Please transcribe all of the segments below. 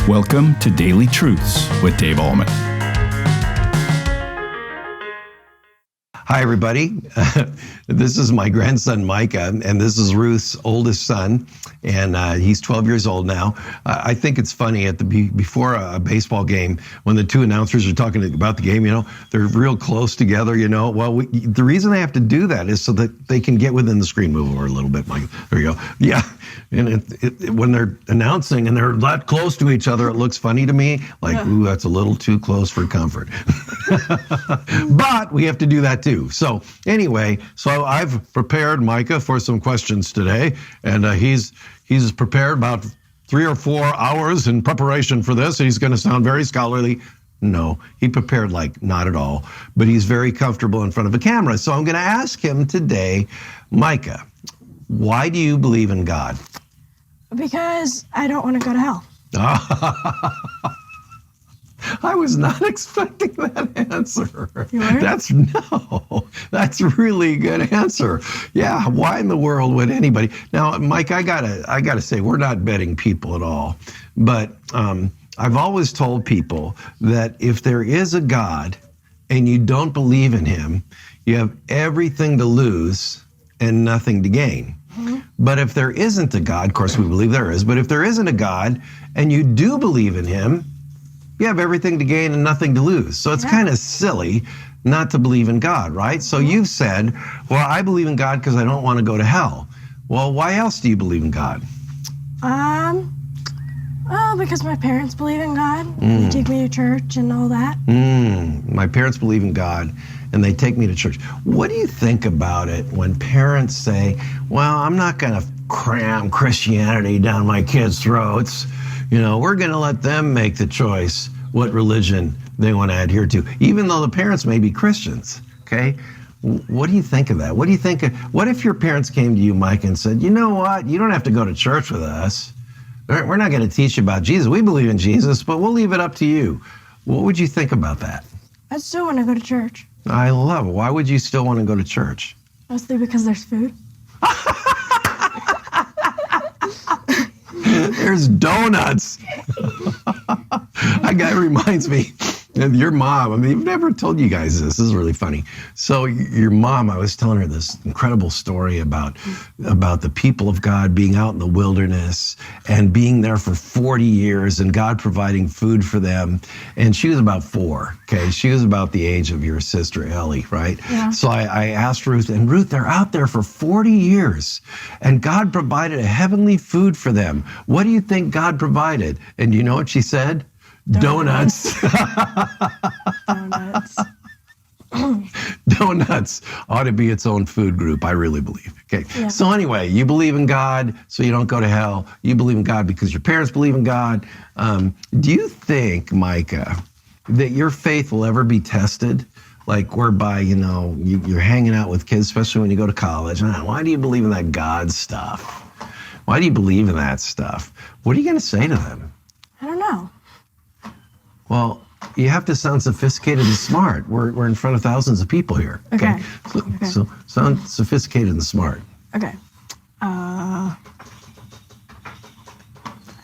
Welcome to Daily Truths with Dave Ahlman. Hi, everybody. This is my grandson, Micah, and this is Ruth's oldest son, and he's 12 years old now. I think it's funny before a baseball game, when the two announcers are talking about the game, they're real close together, Well, the reason they have to do that is so that they can get within the screen. Move over a little bit, Mike. There you go. Yeah. And when they're announcing and they're that close to each other, it looks funny to me. Like, ooh, that's a little too close for comfort. But we have to do that too. So anyway, I've prepared Micah for some questions today, and he's prepared about 3 or 4 hours in preparation for this. He's going to sound very scholarly. No, he prepared like not at all, but he's very comfortable in front of a camera. So I'm going to ask him today, Micah, why do you believe in God? Because I don't want to go to hell. I was not expecting that answer. You weren't? That's a really good answer. Yeah, why in the world would anybody? Now, Mike, I gotta say, we're not betting people at all, but I've always told people that if there is a God and you don't believe in him, you have everything to lose and nothing to gain. Mm-hmm. But if there isn't a God, of course we believe there is, but if there isn't a God and you do believe in him, you have everything to gain and nothing to lose. So it's kind of silly not to believe in God, right? So you've said, well, I believe in God because I don't want to go to hell. Well, why else do you believe in God? Well, because my parents believe in God. They take me to church and all that. My parents believe in God and they take me to church. What do you think about it when parents say, well, I'm not going to cram Christianity down my kids' throats. We're going to let them make the choice what religion they want to adhere to, even though the parents may be Christians, okay? What do you think of that? What if your parents came to you, Mike, and said, you know what? You don't have to go to church with us. We're not going to teach you about Jesus. We believe in Jesus, but we'll leave it up to you. What would you think about that? I still want to go to church. I love it. Why would you still want to go to church? Mostly because there's food. There's donuts. That reminds me of your mom. I mean, I've never told you guys this. This is really funny. So your mom, I was telling her this incredible story about the people of God being out in the wilderness and being there for 40 years and God providing food for them. And she was about 4, okay? She was about the age of your sister, Ellie, right? Yeah. So I asked Ruth, and Ruth, they're out there for 40 years and God provided a heavenly food for them. What do you think God provided? And you know what she said? Donuts. Donuts. Donuts ought to be its own food group, I really believe. Okay. Yeah. So anyway, you believe in God so you don't go to hell. You believe in God because your parents believe in God. Do you think, Micah, that your faith will ever be tested? Like whereby, you're hanging out with kids, especially when you go to college. Why do you believe in that God stuff? Why do you believe in that stuff? What are you going to say to them? I don't know. Well, you have to sound sophisticated and smart. We're in front of thousands of people here. Okay. So sound sophisticated and smart. Okay. I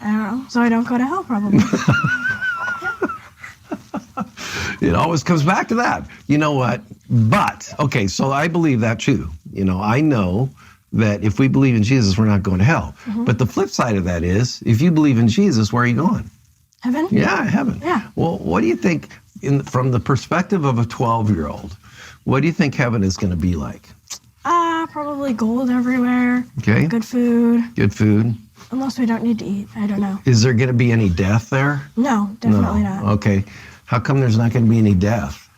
don't know. So I don't go to hell, probably. It always comes back to that. You know what? But, okay, so I believe that too. I know that if we believe in Jesus, we're not going to hell. Mm-hmm. But the flip side of that is, if you believe in Jesus, where are you going? Heaven? Yeah, heaven. Yeah. Well, what do you think, from the perspective of a 12-year-old, what do you think heaven is going to be like? Probably gold everywhere. Okay. Good food. Good food. Unless we don't need to eat. I don't know. Is there going to be any death there? No, definitely not. Okay. How come there's not going to be any death?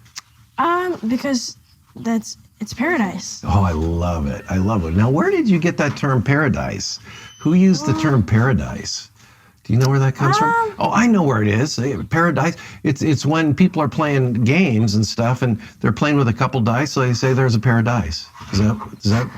Because it's paradise. Oh, I love it. I love it. Now, where did you get that term paradise? Who used the term paradise? Do you know where that comes from? Oh, I know where it is. Paradise. It's when people are playing games and stuff, and they're playing with a couple dice, so they say there's a paradise. Is that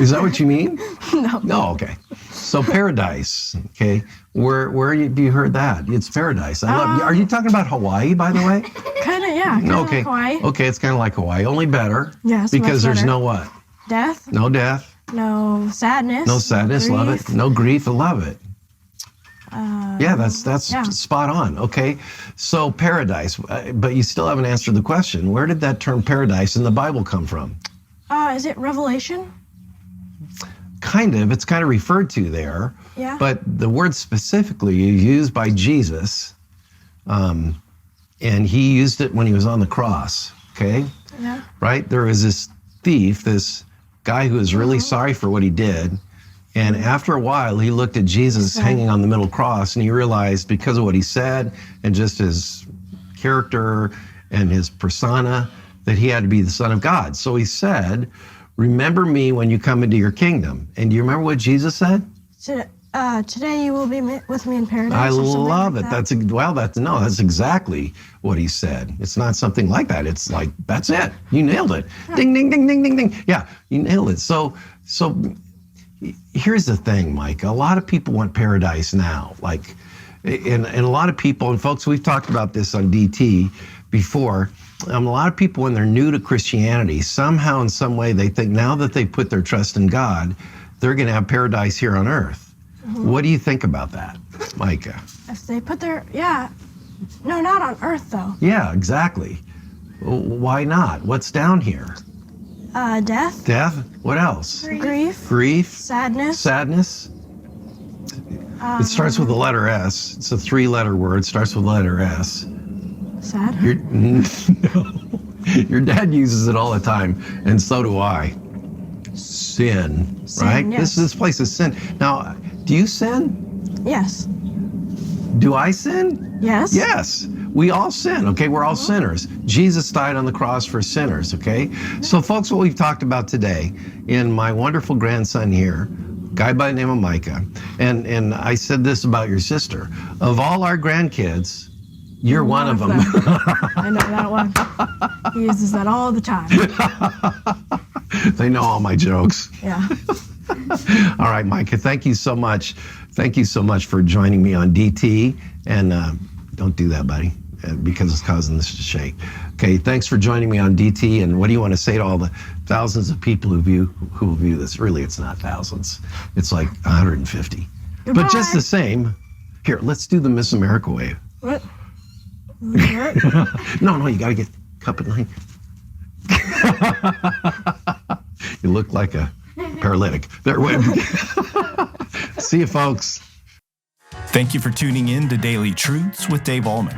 is that what you mean? No. No. Okay. So paradise. Okay. Where have you heard that? It's paradise. I love. Are you talking about Hawaii, by the way? Kind of, yeah. Kinda Okay. like Hawaii. Okay, it's kind of like Hawaii, only better. Yes. Because there's no what? Death. No death. No sadness. No sadness. Love it. No grief. I love it. Yeah, that's Yeah. spot on. Okay, so paradise, but you still haven't answered the question. Where did that term paradise in the Bible come from? Is it Revelation? Kind of. It's kind of referred to there. Yeah. But the word specifically is used by Jesus, and he used it when he was on the cross. Okay. Yeah. Right. There was this thief, this guy who was really sorry for what he did. And after a while, he looked at Jesus hanging on the middle cross, and he realized because of what he said and just his character and his persona that he had to be the Son of God. So he said, remember me when you come into your kingdom. And do you remember what Jesus said? Today you will be with me in paradise. I or something love like it. that. That's exactly what he said. It's not something like that. It's like, that's it. You nailed it. Ding, ding, ding, ding, ding, ding. Yeah, you nailed it. So here's the thing, Mike. A lot of people want paradise now. Like, and a lot of people, and folks, we've talked about this on DT before. A lot of people, when they're new to Christianity, somehow in some way, they think now that they put their trust in God, they're going to have paradise here on earth. What do you think about that, Micah? If they put their, no, not on earth though. Yeah, exactly. Why not? What's down here? Death. Death? What else? Grief. Grief? Sadness. Sadness? It starts with the letter S. It's a 3-letter word. Starts with the letter S. Sad. Your dad uses it all the time, and so do I. Sin, right? Yes. This place is sin. Now, do you sin? Yes. Do I sin? Yes. Yes. We all sin, okay? We're all sinners. Jesus died on the cross for sinners, okay? So, folks, what we've talked about today, in my wonderful grandson here, guy by the name of Micah, and I said this about your sister. Of all our grandkids, you're one of them. I know that one. He uses that all the time. They know all my jokes. Yeah. All right, Micah, thank you so much. Thank you so much for joining me on DT. And don't do that, buddy, because it's causing this to shake. Okay, thanks for joining me on DT. And what do you want to say to all the thousands of people who will view this? Really, it's not thousands. It's like 150. Goodbye. But just the same, here, let's do the Miss America wave. What? No, you got to get cup and line. You look like a paralytic. There, wait. See you, folks. Thank you for tuning in to Daily Truths with Dave Ahlman.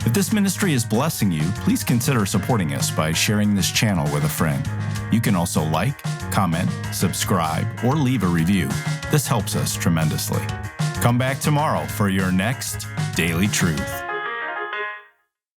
If this ministry is blessing you, please consider supporting us by sharing this channel with a friend. You can also like, comment, subscribe, or leave a review. This helps us tremendously. Come back tomorrow for your next Daily Truth.